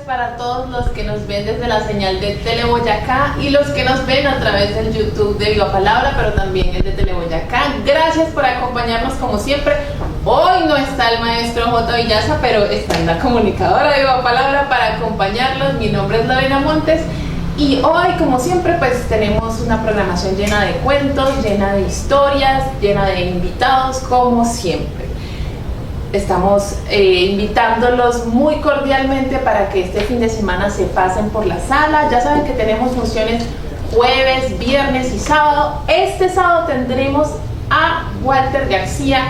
Para todos los que nos ven desde la señal de Teleboyacá y los que nos ven a través del YouTube de Viva Palabra, pero también el de Teleboyacá. Gracias por acompañarnos como siempre. Hoy no está el maestro J. Villaza, pero está en la comunicadora de Viva Palabra para acompañarlos. Mi nombre es Lorena Montes y hoy, como siempre, pues tenemos una programación llena de cuentos, llena de historias, llena de invitados, como siempre. Estamos invitándolos muy cordialmente para que este fin de semana se pasen por la sala. Ya saben que tenemos funciones jueves, viernes y sábado. Este sábado tendremos a Walter García,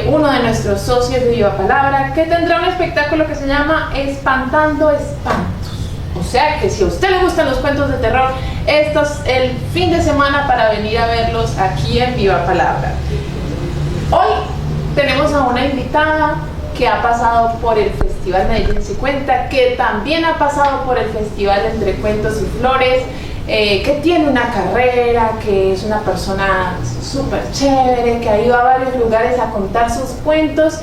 uno de nuestros socios de Viva Palabra, que tendrá un espectáculo que se llama Espantando Espantos. O sea que si a usted le gustan los cuentos de terror, esto es el fin de semana para venir a verlos aquí en Viva Palabra. Hoy tenemos a una invitada que ha pasado por el Festival Medellín Se Cuenta, que también ha pasado por el Festival Entre Cuentos y Flores, que tiene una carrera, que es una persona súper chévere, que ha ido a varios lugares a contar sus cuentos.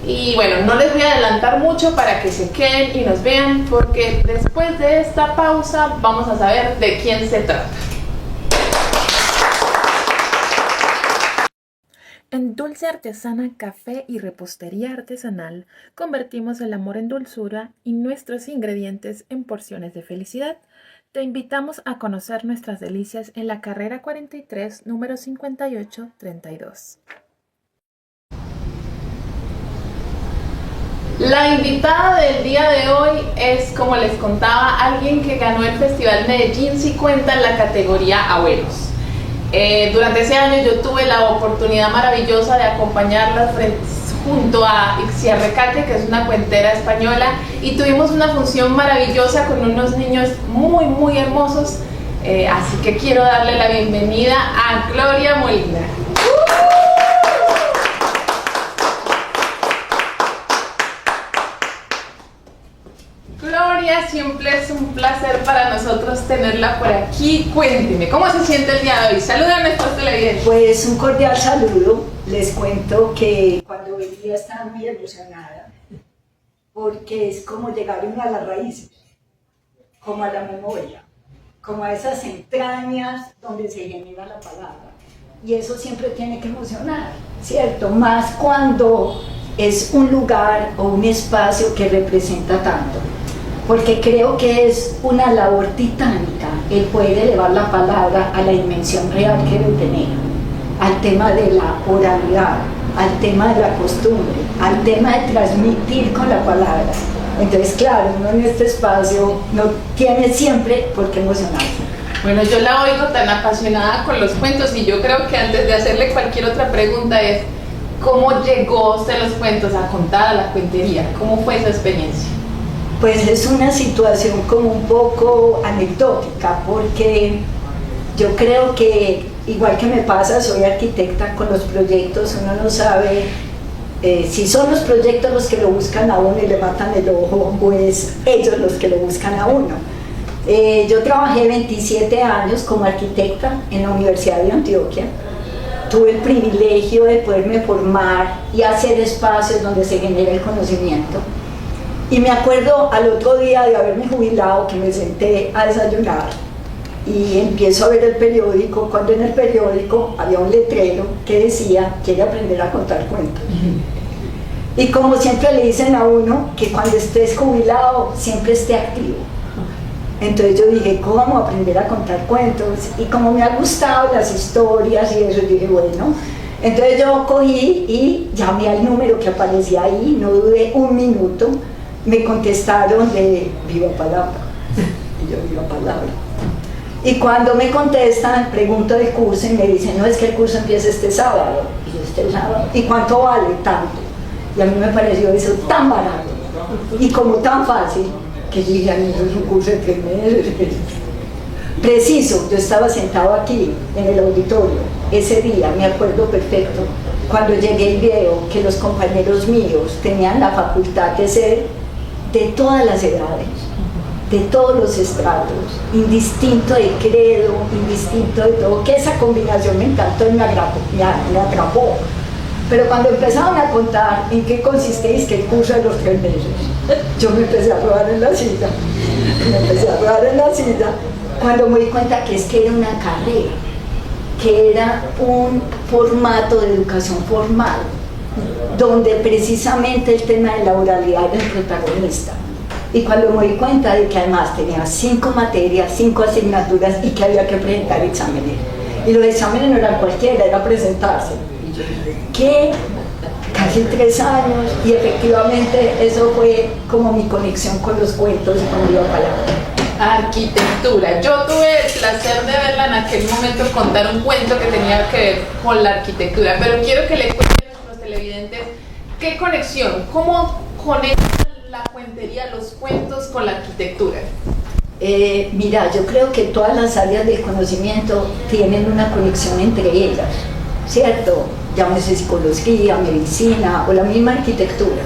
Y bueno, no les voy a adelantar mucho para que se queden y nos vean, porque después de esta pausa vamos a saber de quién se trata. En Dulce Artesana, Café y Repostería Artesanal, convertimos el amor en dulzura y nuestros ingredientes en porciones de felicidad. Te invitamos a conocer nuestras delicias en la carrera 43, número 5832. La invitada del día de hoy es, como les contaba, alguien que ganó el Festival Medellín Se Cuenta en la categoría Abuelos. Durante ese año yo tuve la oportunidad maravillosa de acompañarla junto a Ixia Recate, que es una cuentera española, y tuvimos una función maravillosa con unos niños muy hermosos, así que quiero darle la bienvenida a Gloria Molina. Gloria, siempre es un placer para nosotros tenerla por aquí. Cuénteme, ¿cómo se siente el día de hoy? Saluda a nuestros televidentes. Pues un cordial saludo. Les cuento que cuando venía estaba muy emocionada, porque es como llegar uno a las raíces, como a la memoria, como a esas entrañas donde se genera la palabra. Y eso siempre tiene que emocionar, ¿cierto? Más cuando es un lugar o un espacio que representa tanto. Porque creo que es una labor titánica el poder elevar la palabra a la dimensión real que debe tener, al tema de la oralidad, al tema de la costumbre, al tema de transmitir con la palabra. Entonces, claro, uno en este espacio no tiene siempre por qué emocionarse. Bueno, yo la oigo tan apasionada con los cuentos y yo creo que antes de hacerle cualquier otra pregunta es ¿cómo llegó usted los cuentos a contar a la cuentería? ¿Cómo fue esa experiencia? Pues es una situación como un poco anecdótica, porque yo creo que, igual que me pasa, soy arquitecta con los proyectos, uno no sabe si son los proyectos los que lo buscan a uno y le matan el ojo, o es ellos los que lo buscan a uno. Yo trabajé 27 años como arquitecta en la Universidad de Antioquia. Tuve el privilegio de poderme formar y hacer espacios donde se genera el conocimiento. Y me acuerdo al otro día de haberme jubilado que me senté a desayunar y empiezo a ver el periódico, cuando en el periódico había un letrero que decía quiere aprender a contar cuentos. Y como siempre le dicen a uno que cuando estés jubilado siempre esté activo. Entonces yo dije, ¿cómo aprender a contar cuentos? Y como me han gustado las historias y eso, dije, bueno. Entonces yo cogí y llamé al número que aparecía ahí, no dudé un minuto. Me contestaron de Viva Palabra, y yo Viva Palabra. Y cuando me contestan, pregunto del curso y me dicen, no, es que el curso empieza este sábado. Y yo, este sábado, ¿y cuánto vale? Tanto. Y a mí me pareció eso tan barato y como tan fácil, que yo dije, a mí eso es un curso de 3 meses. Preciso, yo estaba sentado aquí en el auditorio, ese día, me acuerdo perfecto, cuando llegué y veo que los compañeros míos tenían la facultad de ser de todas las edades, de todos los estratos, indistinto de credo, indistinto de todo, que esa combinación me encantó y me atrapó. Pero cuando empezaron a contar en qué consiste el curso de los 3 meses, yo me empecé a rodar en la silla, cuando me di cuenta que es que era una carrera, que era un formato de educación formal, donde precisamente el tema de la oralidad era el protagonista. Y cuando me di cuenta de que además tenía 5 materias, 5 asignaturas y que había que presentar exámenes. Y los exámenes no eran cualquiera, era presentarse. Que casi 3 años, y efectivamente eso fue como mi conexión con los cuentos y con Viva Palabra. Arquitectura. Yo tuve el placer de verla en aquel momento contar un cuento que tenía que ver con la arquitectura, pero quiero que le cuenten a nuestros televidentes qué conexión, cómo conecta la cuentería, los cuentos con la arquitectura. Mira, yo creo que todas las áreas del conocimiento tienen una conexión entre ellas, ¿cierto? Llámese psicología, medicina o la misma arquitectura.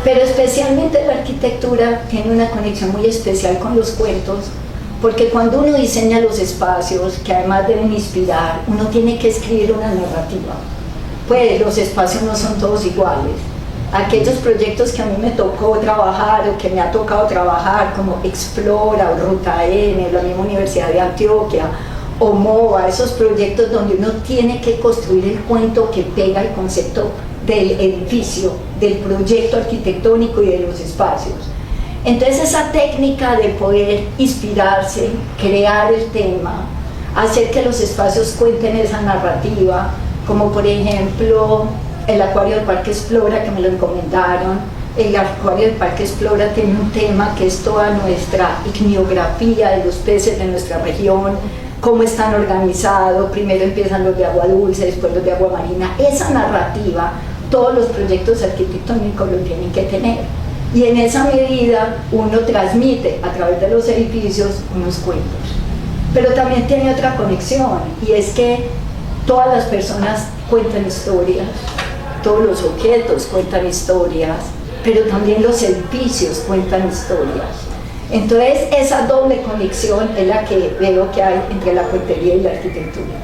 Pero especialmente la arquitectura tiene una conexión muy especial con los cuentos, porque cuando uno diseña los espacios, que además deben inspirar, uno tiene que escribir una narrativa. Pues los espacios no son todos iguales. Aquellos proyectos que a mí me tocó trabajar o que me ha tocado trabajar, como Explora o Ruta N, la misma Universidad de Antioquia, o MOVA, esos proyectos donde uno tiene que construir el cuento que pega el concepto del edificio, del proyecto arquitectónico y de los espacios. Entonces esa técnica de poder inspirarse, crear el tema, hacer que los espacios cuenten esa narrativa, como por ejemplo el Acuario del Parque Explora, que me lo encomendaron. El Acuario del Parque Explora tiene un tema que es toda nuestra igniografía de los peces de nuestra región, cómo están organizados, primero empiezan los de agua dulce, después los de agua marina. Esa narrativa, todos los proyectos arquitectónicos lo tienen que tener. Y en esa medida uno transmite a través de los edificios unos cuentos. Pero también tiene otra conexión, y es que todas las personas cuentan historias, todos los objetos cuentan historias, pero también los edificios cuentan historias. Entonces esa doble conexión es la que veo que hay entre la cuentería y la arquitectura.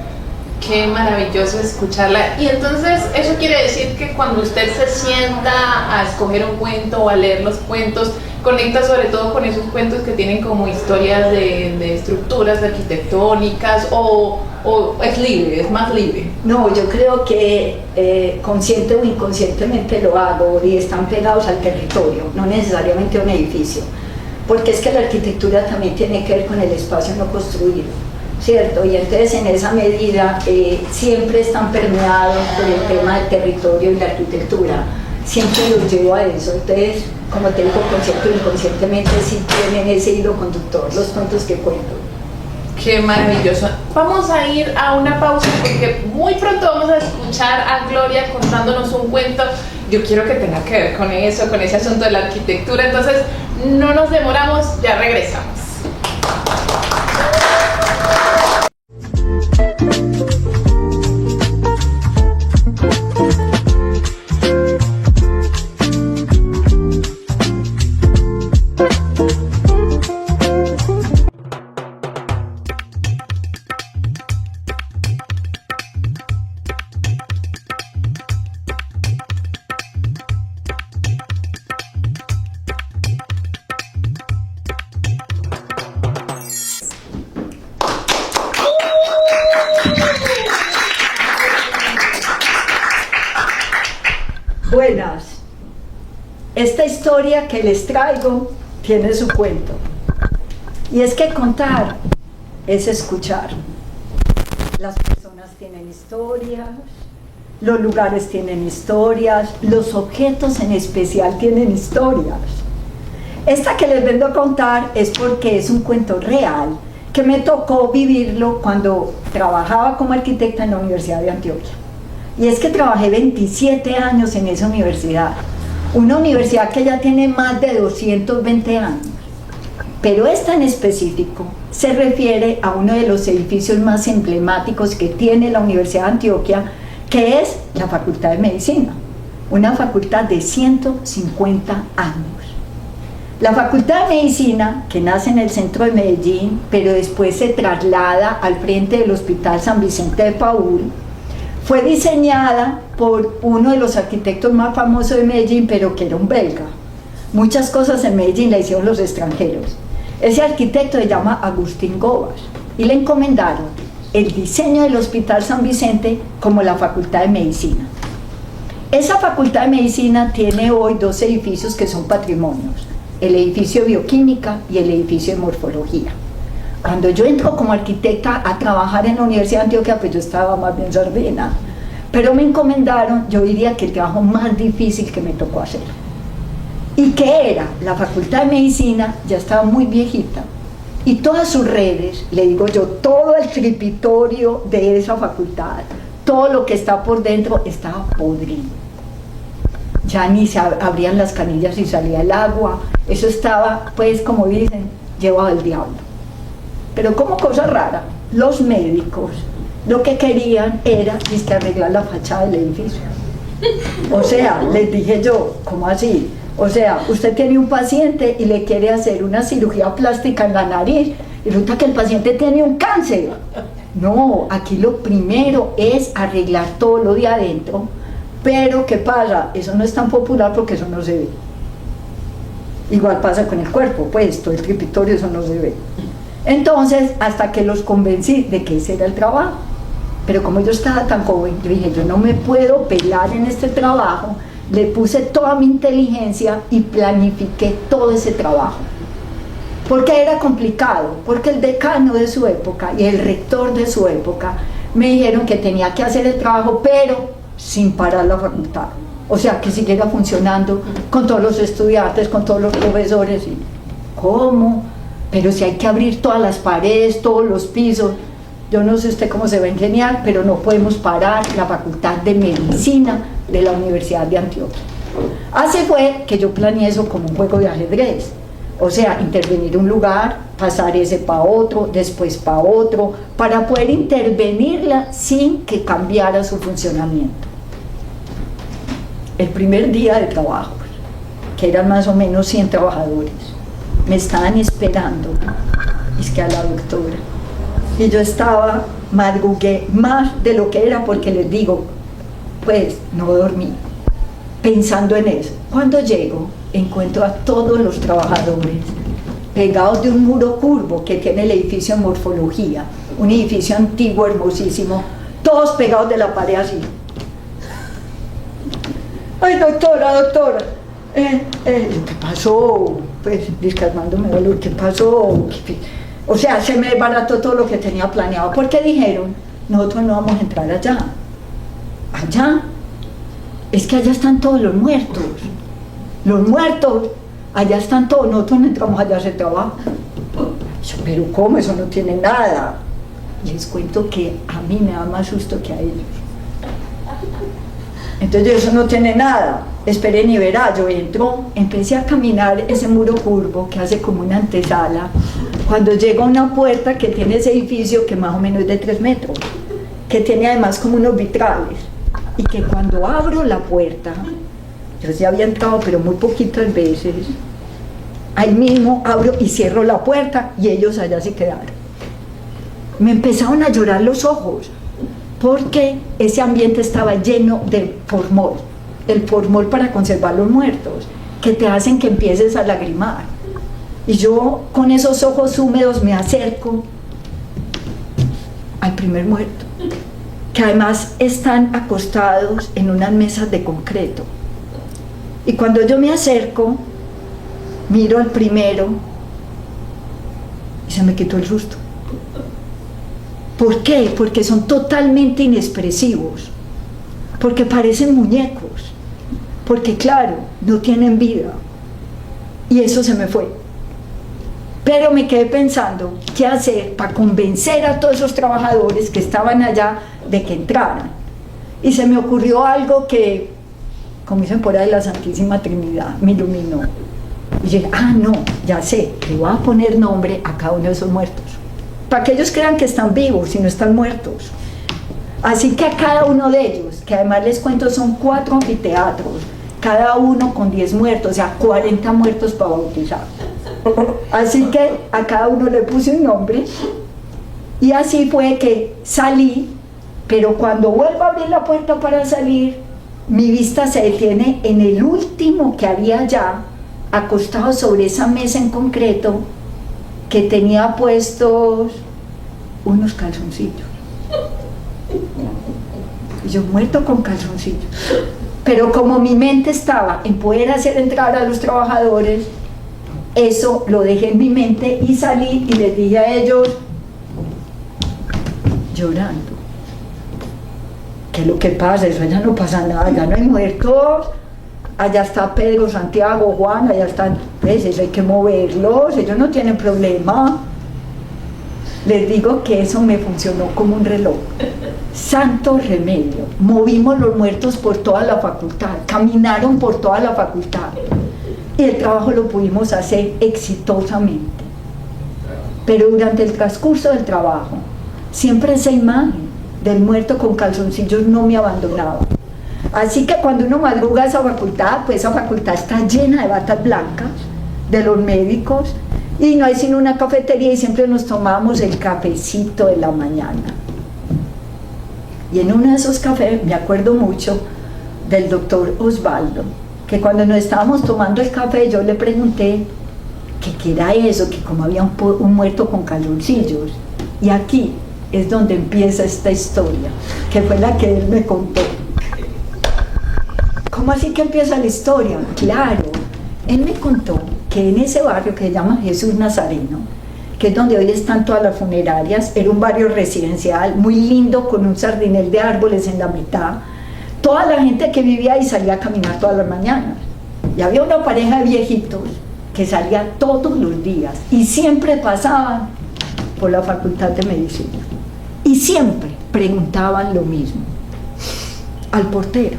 Qué maravilloso escucharla. Y entonces eso quiere decir que cuando usted se sienta a escoger un cuento o a leer los cuentos, conecta sobre todo con esos cuentos que tienen como historias de estructuras arquitectónicas, o es libre, es más libre. No, yo creo que consciente o inconscientemente lo hago, y están pegados al territorio, no necesariamente a un edificio, porque es que la arquitectura también tiene que ver con el espacio no construido, ¿cierto? Y entonces en esa medida siempre están permeados por el tema del territorio y la arquitectura, siempre los llevo a eso. Entonces, como te digo, consciente o inconscientemente sí tienen ese hilo conductor los cuentos que cuento. Qué maravilloso. Vamos a ir a una pausa porque muy pronto vamos a escuchar a Gloria contándonos un cuento. Yo quiero que tenga que ver con eso, con ese asunto de la arquitectura. Entonces, no nos demoramos, ya regresamos. Buenas. Esta historia que les traigo tiene su cuento. Y es que contar es escuchar. Las personas tienen historias, los lugares tienen historias, los objetos en especial tienen historias. Esta que les vengo a contar es porque es un cuento real que me tocó vivirlo cuando trabajaba como arquitecta en la Universidad de Antioquia. Y es que trabajé 27 años en esa universidad, una universidad que ya tiene más de 220 años. Pero esta en específico se refiere a uno de los edificios más emblemáticos que tiene la Universidad de Antioquia, que es la Facultad de Medicina, una facultad de 150 años. La Facultad de Medicina, que nace en el centro de Medellín, pero después se traslada al frente del Hospital San Vicente de Paúl, fue diseñada por uno de los arquitectos más famosos de Medellín, pero que era un belga. Muchas cosas en Medellín la hicieron los extranjeros. Ese arquitecto se llama Agustín Gobas y le encomendaron el diseño del Hospital San Vicente como la Facultad de Medicina. Esa Facultad de Medicina tiene hoy dos edificios que son patrimonios, el edificio de bioquímica y el edificio de morfología. Cuando yo entro como arquitecta a trabajar en la Universidad de Antioquia, pues yo estaba más bien sardina, pero me encomendaron, yo diría que el trabajo más difícil que me tocó hacer. ¿Y qué era? La Facultad de Medicina ya estaba muy viejita y todas sus redes, le digo yo, todo el tripitorio de esa facultad, todo lo que está por dentro estaba podrido. Ya ni se abrían las canillas y salía el agua, eso estaba, pues como dicen, llevado al diablo. Pero como cosa rara, los médicos lo que querían era arreglar la fachada del edificio. O sea, les dije yo, ¿cómo así? O sea, usted tiene un paciente y le quiere hacer una cirugía plástica en la nariz y resulta que el paciente tiene un cáncer. No, aquí lo primero es arreglar todo lo de adentro, pero ¿qué pasa? Eso no es tan popular porque eso no se ve. Igual pasa con el cuerpo, pues todo el tripitorio, eso no se ve. Entonces, hasta que los convencí de que ese era el trabajo. Pero como yo estaba tan joven, yo dije, yo no me puedo pelar en este trabajo, le puse toda mi inteligencia y planifiqué todo ese trabajo. ¿Por qué era complicado? Porque el decano de su época y el rector de su época me dijeron que tenía que hacer el trabajo, pero sin parar la facultad. O sea, que siguiera funcionando con todos los estudiantes, con todos los profesores. Y, ¿cómo? Pero si hay que abrir todas las paredes, todos los pisos. Yo no sé usted cómo se va a ingeniar, pero no podemos parar la Facultad de Medicina de la Universidad de Antioquia. Así fue que yo planeé eso como un juego de ajedrez. O sea, intervenir un lugar, pasar ese para otro, después para otro, para poder intervenirla sin que cambiara su funcionamiento. El primer día de trabajo, que eran más o menos 100 trabajadores, me estaban esperando, es que a la doctora. Y yo estaba, madrugué más de lo que era, porque les digo, pues no dormí, pensando en eso. Cuando llego, encuentro a todos los trabajadores pegados de un muro curvo que tiene el edificio de morfología, un edificio antiguo, hermosísimo, todos pegados de la pared así. Ay, doctora, ¿qué pasó? Pues, descalmándome valor, ¿qué pasó? O sea, se me desbarató todo lo que tenía planeado, porque dijeron, nosotros no vamos a entrar allá. ¿Allá? Es que allá están todos los muertos. Los muertos, allá están todos, nosotros no entramos allá a hacer trabajo. Pero ¿cómo? Eso no tiene nada. Les cuento que a mí me da más susto que a ellos. Entonces eso no tiene nada, esperen y verá. Yo entro, empecé a caminar ese muro curvo que hace como una antesala, cuando llego a una puerta que tiene ese edificio que más o menos es de 3 metros, que tiene además como unos vitrales, y que cuando abro la puerta, yo ya había entrado pero muy poquitas veces, ahí mismo abro y cierro la puerta y ellos allá se quedaron. Me empezaron a llorar los ojos, porque ese ambiente estaba lleno de formol, el formol para conservar los muertos, que te hacen que empieces a lagrimar. Y yo con esos ojos húmedos me acerco al primer muerto, que además están acostados en unas mesas de concreto. Y cuando yo me acerco, miro al primero y se me quitó el susto. ¿Por qué? Porque son totalmente inexpresivos, porque parecen muñecos, porque claro, no tienen vida. Y eso se me fue. Pero me quedé pensando qué hacer para convencer a todos esos trabajadores que estaban allá de que entraran. Y se me ocurrió algo que, como dicen por ahí, la Santísima Trinidad me iluminó. Y dije, no, ya sé, le voy a poner nombre a cada uno de esos muertos, para que ellos crean que están vivos y no están muertos. Así que a cada uno de ellos, que además les cuento son 4 anfiteatros, cada uno con 10 muertos, o sea, 40 muertos para bautizar. Así que a cada uno le puse un nombre y así fue que salí, pero cuando vuelvo a abrir la puerta para salir, mi vista se detiene en el último que había allá, acostado sobre esa mesa en concreto, que tenía puestos unos calzoncillos. Y yo muerto con calzoncillos. Pero como mi mente estaba en poder hacer entrar a los trabajadores, eso lo dejé en mi mente y salí y les dije a ellos, llorando, que lo que pasa, eso ya no pasa nada, ya no hay muertos, allá está Pedro, Santiago, Juan, allá están, pues eso hay que moverlos, ellos no tienen problema. Les digo que eso me funcionó como un reloj. Santo remedio, movimos los muertos por toda la facultad, caminaron por toda la facultad y el trabajo lo pudimos hacer exitosamente. Pero durante el transcurso del trabajo, siempre esa imagen del muerto con calzoncillos no me abandonaba. Así que cuando uno madruga a esa facultad, pues esa facultad está llena de batas blancas de los médicos y no hay sino una cafetería y siempre nos tomamos el cafecito de la mañana. Y en uno de esos cafés me acuerdo mucho del doctor Osvaldo, que cuando nos estábamos tomando el café yo le pregunté que qué era eso, que como había un muerto con calzoncillos. Y aquí es donde empieza esta historia, que fue la que él me contó. ¿Cómo así que empieza la historia? Claro, él me contó que en ese barrio que se llama Jesús Nazareno, que es donde hoy están todas las funerarias, era un barrio residencial muy lindo con un jardinel de árboles en la mitad. Toda la gente que vivía ahí salía a caminar todas las mañanas. Y había una pareja de viejitos que salía todos los días y siempre pasaban por la Facultad de Medicina. Y siempre preguntaban lo mismo al portero,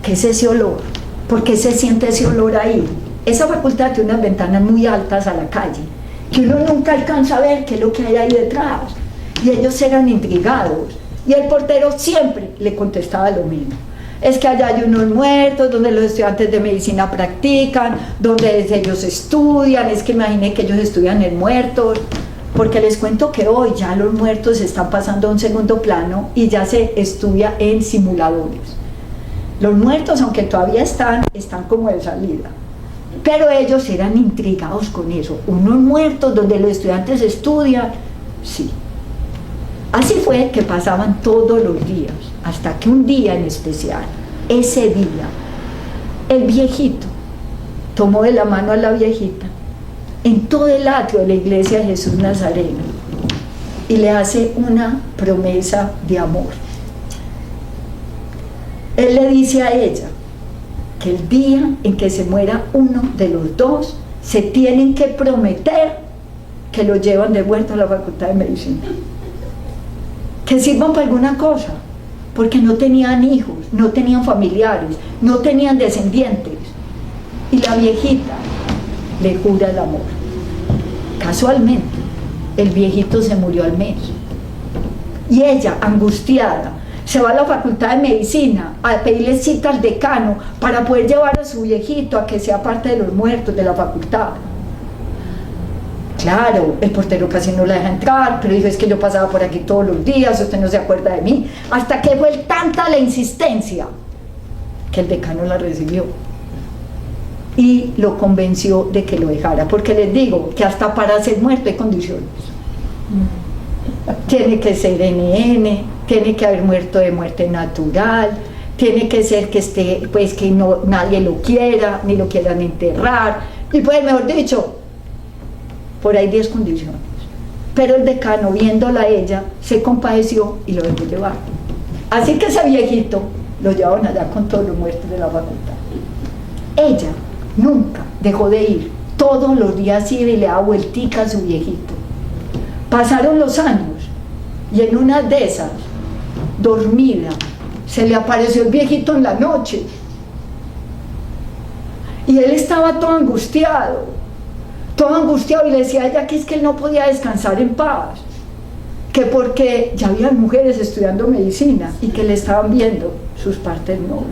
¿qué es ese olor? ¿Por qué se siente ese olor ahí? Esa facultad tiene unas ventanas muy altas a la calle, que uno nunca alcanza a ver qué es lo que hay ahí detrás. Y ellos eran intrigados. Y el portero siempre le contestaba lo mismo. Es que allá hay unos muertos donde los estudiantes de medicina practican, donde ellos estudian, es que imaginen que ellos estudian en muertos. Porque les cuento que hoy ya los muertos están pasando a un segundo plano y ya se estudia en simuladores. Los muertos, aunque todavía están como de salida. Pero ellos eran intrigados con eso. Unos muertos donde los estudiantes estudian, sí. Así fue que pasaban todos los días, hasta que un día en especial, ese día, el viejito tomó de la mano a la viejita en todo el atrio de la iglesia de Jesús Nazareno y le hace una promesa de amor. Él le dice a ella que el día en que se muera uno de los dos, se tienen que prometer que lo llevan de vuelta a la Facultad de Medicina. Que sirvan para alguna cosa, porque no tenían hijos, no tenían familiares, no tenían descendientes. Y la viejita le jura el amor. Casualmente, el viejito se murió al mes. Y ella, angustiada, se va a la Facultad de Medicina a pedirle cita al decano para poder llevar a su viejito a que sea parte de los muertos de la facultad. Claro, el portero casi no la deja entrar, pero dijo, es que yo pasaba por aquí todos los días, usted no se acuerda de mí. Hasta que fue tanta la insistencia que el decano la recibió y lo convenció de que lo dejara, porque les digo que hasta para ser muerto hay condiciones. Tiene que ser NN, tiene que haber muerto de muerte natural, tiene que ser que esté, pues que no, nadie lo quiera, ni lo quieran enterrar, y pues mejor dicho, por ahí 10 condiciones. Pero el decano, viéndola a ella, se compadeció y lo dejó llevar. Así que ese viejito lo llevaron allá con todos los muertos de la facultad. Ella nunca dejó de ir, todos los días iba y le daba vueltica a su viejito. Pasaron los años y en una de esas, dormida, se le apareció el viejito en la noche y él estaba todo angustiado y le decía a ella que es que él no podía descansar en paz, que porque ya había mujeres estudiando medicina y que le estaban viendo sus partes nobles.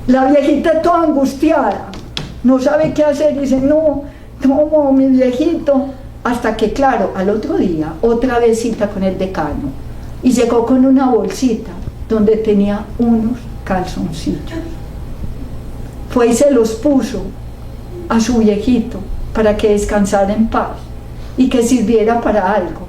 La viejita toda angustiada, no sabe qué hacer, dice, no, ¿cómo, mi viejito? Hasta que, claro, al otro día, otra vez cita con el decano, y llegó con una bolsita donde tenía unos calzoncillos. Fue y se los puso a su viejito para que descansara en paz y que sirviera para algo.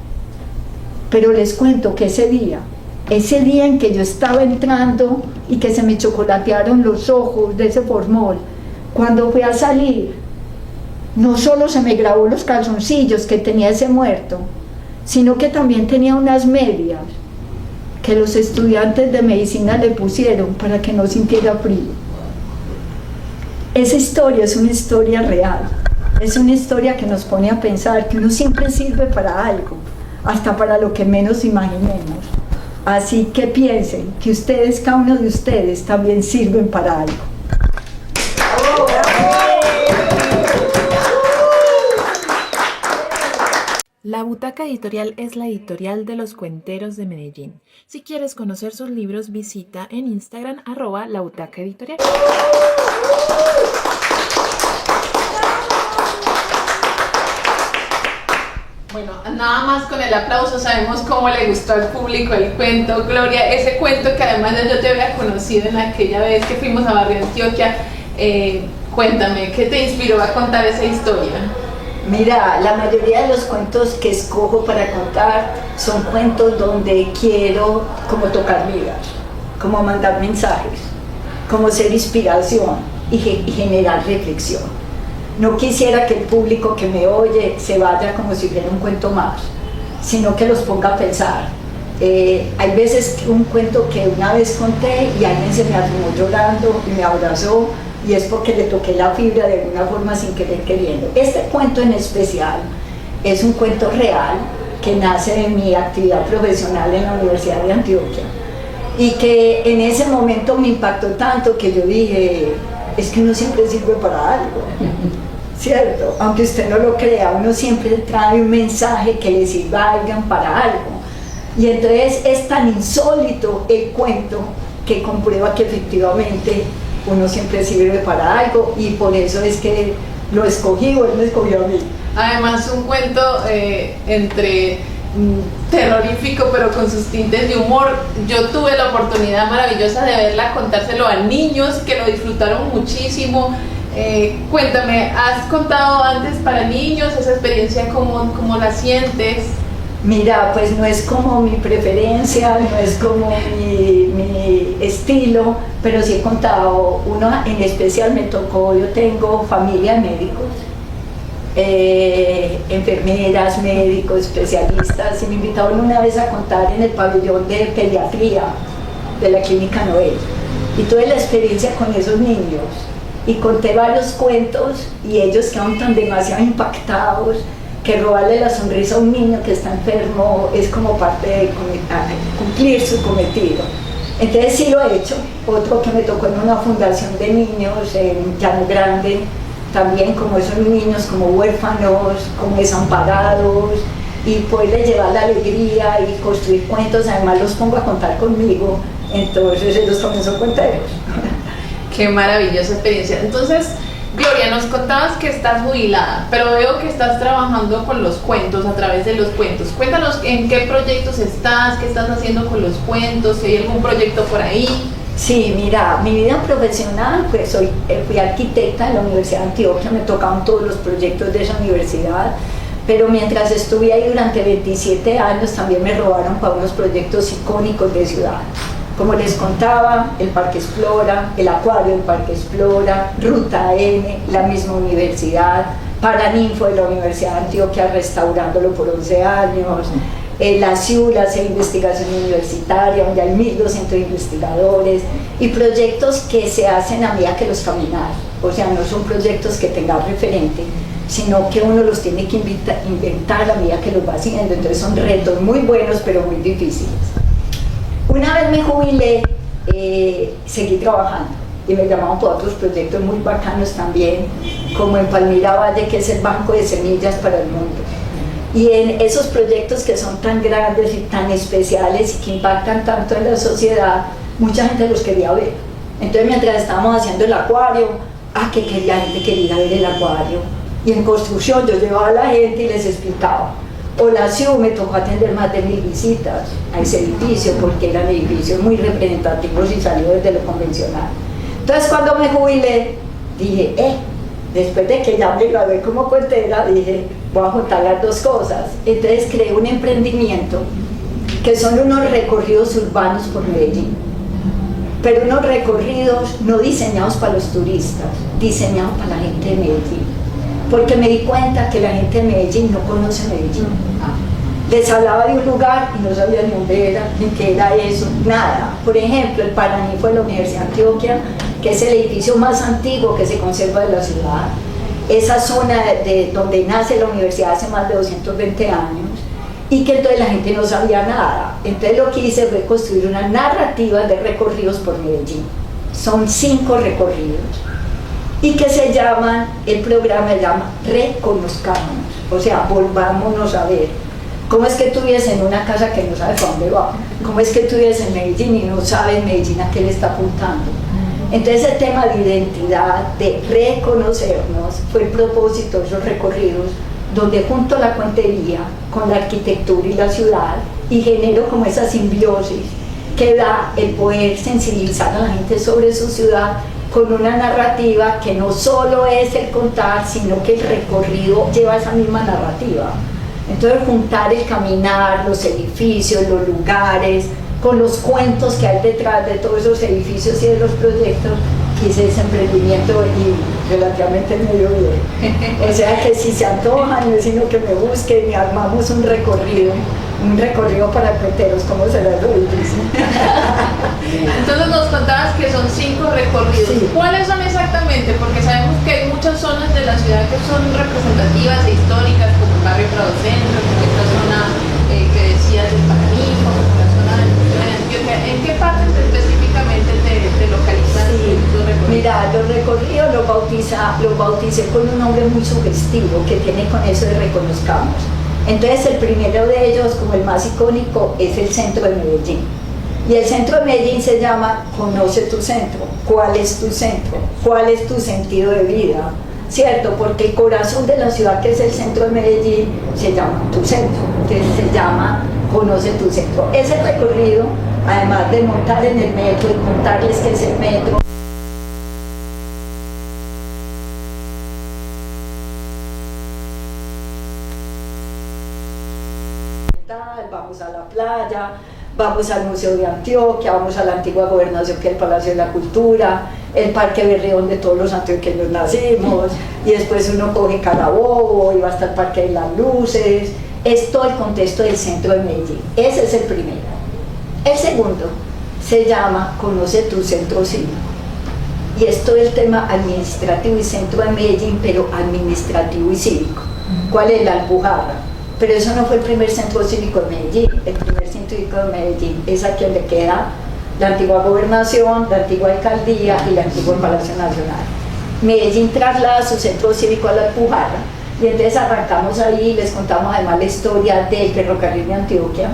Pero les cuento que ese día en que yo estaba entrando y que se me chocolatearon los ojos de ese formol, cuando fui a salir, no solo se me grabó los calzoncillos que tenía ese muerto, sino que también tenía unas medias que los estudiantes de medicina le pusieron para que no sintiera frío. Esa historia es una historia real, es una historia que nos pone a pensar que uno siempre sirve para algo, hasta para lo que menos imaginemos. Así que piensen que ustedes, cada uno de ustedes, también sirven para algo. La Butaca Editorial es la editorial de los cuenteros de Medellín. Si quieres conocer sus libros, visita en Instagram @labutacaeditorial. Bueno, nada más con el aplauso sabemos cómo le gustó al público el cuento. Gloria, ese cuento que además yo te había conocido en aquella vez que fuimos a Barrio Antioquia, cuéntame, ¿qué te inspiró a contar esa historia? Mira, la mayoría de los cuentos que escojo para contar son cuentos donde quiero como tocar vidas, como mandar mensajes, como ser inspiración y generar reflexión. No quisiera que el público que me oye se vaya como si fuera un cuento más, sino que los ponga a pensar. Hay veces un cuento que una vez conté y alguien se me arrimó llorando y me abrazó, y es porque le toqué la fibra de alguna forma sin querer queriendo. Este cuento en especial es un cuento real que nace de mi actividad profesional en la Universidad de Antioquia y que en ese momento me impactó tanto que yo dije, es que uno siempre sirve para algo, ¿cierto? Aunque usted no lo crea, uno siempre trae un mensaje que le sirva a alguien para algo. Y entonces es tan insólito el cuento que comprueba que efectivamente uno siempre sirve para algo, y por eso es que lo escogí, o él me escogió a mí. Además, un cuento entre terrorífico pero con sus tintes de humor. Yo tuve la oportunidad maravillosa de verla, contárselo a niños que lo disfrutaron muchísimo. Cuéntame, ¿has contado antes para niños esa experiencia? ¿Cómo la sientes? Mira, pues no es como mi preferencia, no es como mi estilo, pero sí he contado. Uno en especial me tocó, yo tengo familia de médicos, enfermeras, médicos, especialistas, y me invitaron una vez a contar en el pabellón de pediatría de la Clínica Noel, y tuve la experiencia con esos niños, y conté varios cuentos, y ellos quedaron tan demasiado impactados que robarle la sonrisa a un niño que está enfermo es como parte de cumplir su cometido. Entonces sí lo he hecho. Otro que me tocó en una fundación de niños en Llano Grande, también como esos niños como huérfanos, como desamparados, y poderles llevar la alegría y construir cuentos. Además los pongo a contar conmigo, entonces ellos también son cuenteros. Qué maravillosa experiencia. Entonces, Gloria, nos contabas que estás jubilada, pero veo que estás trabajando con los cuentos, a través de los cuentos. Cuéntanos en qué proyectos estás, qué estás haciendo con los cuentos, si hay algún proyecto por ahí. Sí, mira, mi vida profesional, pues fui arquitecta en la Universidad de Antioquia, me tocaban todos los proyectos de esa universidad, pero mientras estuve ahí durante 27 años también me robaron para unos proyectos icónicos de ciudad. Como les contaba, el Parque Explora, el Acuario del Parque Explora, Ruta N, la misma universidad, Paraninfo de la Universidad de Antioquia restaurándolo por 11 años, la CIU, la Sede de Investigación Universitaria, donde hay 1.200 investigadores, y proyectos que se hacen a medida que los caminas, o sea, no son proyectos que tengan referente, sino que uno los tiene que inventar a medida que los va haciendo, entonces son retos muy buenos pero muy difíciles. Una vez me jubilé, seguí trabajando y me llamaban por otros proyectos muy bacanos también, como en Palmira Valle, que es el banco de semillas para el mundo. Y en esos proyectos que son tan grandes y tan especiales y que impactan tanto en la sociedad, mucha gente los quería ver. Entonces mientras estábamos haciendo el acuario, que gente quería ver el acuario. Y en construcción yo llevaba a la gente y les explicaba. O la CIU me tocó atender más de 1000 visitas a ese edificio porque eran edificios muy representativos y salió desde lo convencional. Entonces cuando me jubilé, dije, después de que ya me gradué como cuentera, dije, voy a juntar las dos cosas. Entonces creé un emprendimiento que son unos recorridos urbanos por Medellín, pero unos recorridos no diseñados para los turistas, diseñados para la gente de Medellín, porque me di cuenta que la gente de Medellín no conoce Medellín. Les hablaba de un lugar y no sabía ni dónde era, ni qué era eso, nada. Por ejemplo, el Paraní fue la Universidad de Antioquia, que es el edificio más antiguo que se conserva de la ciudad. Esa zona de donde nace la universidad hace más de 220 años, y que entonces la gente no sabía nada. Entonces lo que hice fue construir una narrativa de recorridos por Medellín. Son 5 recorridos, y que se llaman, el programa se llama Reconozcámonos, o sea, volvámonos a ver. ¿Cómo es que tú vives en una casa que no sabes para dónde va? ¿Cómo es que tú vives en Medellín y no sabes Medellín a qué le está apuntando? Entonces el tema de identidad, de reconocernos, fue el propósito de esos recorridos, donde junto la cuentería con la arquitectura y la ciudad, y genero como esa simbiosis que da el poder sensibilizar a la gente sobre su ciudad con una narrativa que no solo es el contar, sino que el recorrido lleva esa misma narrativa. Entonces juntar el caminar, los edificios, los lugares, con los cuentos que hay detrás de todos esos edificios y de los proyectos, hice ese emprendimiento y relativamente me dio bien. O sea que si se antojan, es sino que me busquen y armamos un recorrido para cuenteros, ¿cómo será lo difícil? Entonces nos contabas que son 5 recorridos. Sí. ¿Cuáles son exactamente? Porque sabemos que hay muchas zonas de la ciudad que son representativas e históricas, como el barrio Prado Centro, como esta zona que decías del Paraní, como la zona del Museo de Antioquia. ¿En qué partes específicamente te localizan los recorridos? Mira, los recorridos los bauticé con un nombre muy sugestivo que tiene con eso de reconozcamos. Entonces el primero de ellos, como el más icónico, es el centro de Medellín. Y el centro de Medellín se llama Conoce tu centro. ¿Cuál es tu centro? ¿Cuál es tu sentido de vida? ¿Cierto? Porque el corazón de la ciudad, que es el centro de Medellín, se llama tu centro. Entonces se llama Conoce tu centro. Ese recorrido, además de montar en el metro y contarles qué es el metro, vamos a la playa, vamos al Museo de Antioquia, vamos a la antigua gobernación, que es el Palacio de la Cultura, el Parque Berrío donde todos los antioqueños nacimos, y después uno coge Carabobo y va hasta el Parque de las Luces. Es todo el contexto del centro de Medellín. Ese es el primero. El segundo se llama Conoce tu centro cívico, y es todo el tema administrativo y centro de Medellín, pero administrativo y cívico. ¿Cuál es la Alpujarra? Pero eso no fue el primer centro cívico de Medellín. El primer centro cívico de Medellín es aquí donde queda la antigua gobernación, la antigua alcaldía y el antiguo Palacio Nacional. Medellín traslada su centro cívico a la Alpujarra, y entonces arrancamos ahí, les contamos además la historia del ferrocarril de Antioquia,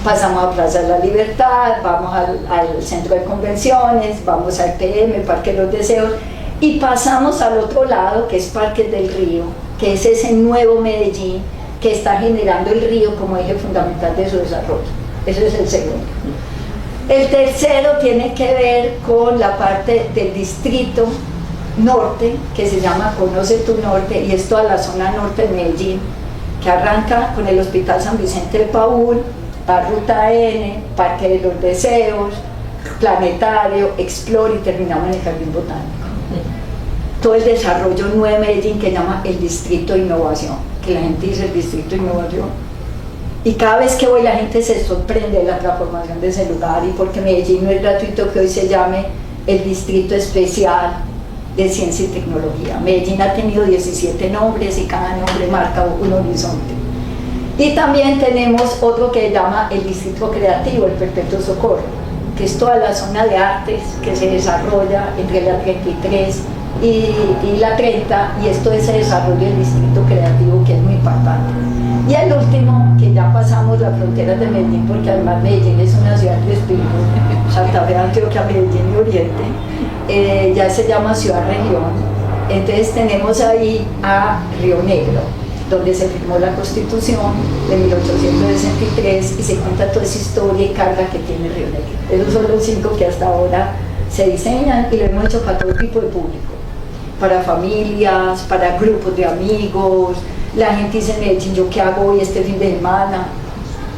pasamos a Plaza de la Libertad, vamos al centro de convenciones, vamos al PM, Parque de los Deseos, y pasamos al otro lado, que es Parque del Río, que es ese nuevo Medellín que está generando el río como eje fundamental de su desarrollo. Ese es el segundo. El tercero tiene que ver con la parte del distrito norte, que se llama Conoce tu Norte, y es toda la zona norte de Medellín, que arranca con el Hospital San Vicente de Paúl, la Ruta N, Parque de los Deseos, Planetario, Explore, y terminamos en el Jardín Botánico. Todo el desarrollo nuevo de Medellín, que llama el Distrito de Innovación, que la gente dice el Distrito de Innovación. Y cada vez que voy la gente se sorprende de la transformación de ese lugar, y porque Medellín no es gratuito que hoy se llame el Distrito Especial de Ciencia y Tecnología. Medellín ha tenido 17 nombres y cada nombre marca un horizonte. Y también tenemos otro que se llama el Distrito Creativo, el Perpetuo Socorro, que es toda la zona de artes que se desarrolla entre la 33 y la 30, y esto es el desarrollo del Distrito Creativo, que es muy impactante. Y el último, que ya pasamos las fronteras de Medellín, porque además Medellín es una ciudad de espíritu, Santa Fe, Antioquia, Medellín y Oriente, ya se llama Ciudad Región. Entonces tenemos ahí a Río Negro, donde se firmó la Constitución de 1863 y se cuenta toda esa historia y carga que tiene Río Negro. Esos son los 5 que hasta ahora se diseñan y lo hemos hecho para todo tipo de público, para familias, para grupos de amigos. La gente dice en Medellín, ¿yo qué hago hoy este fin de semana?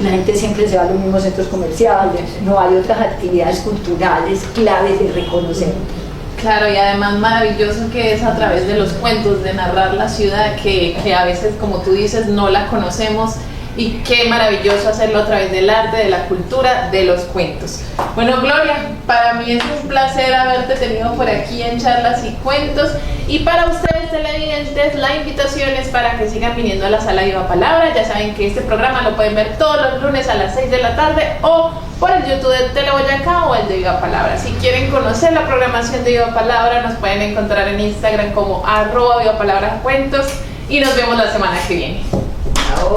La gente siempre se va a los mismos centros comerciales, no hay otras actividades culturales claves de reconocer. Claro, y además maravilloso que es a través de los cuentos, de narrar la ciudad que a veces, como tú dices, no la conocemos, y qué maravilloso hacerlo a través del arte, de la cultura, de los cuentos. Bueno, Gloria, para mí es un placer haberte tenido por aquí en Charlas y Cuentos, y para ustedes televidentes la invitación es para que sigan viniendo a la sala Viva Palabra. Ya saben que este programa lo pueden ver todos los lunes a las 6 de la tarde o por el YouTube de Teleboyacá o el de Viva Palabra. Si quieren conocer la programación de Viva Palabra, nos pueden encontrar en Instagram como @Viva Palabra Cuentos, y nos vemos la semana que viene. Chao.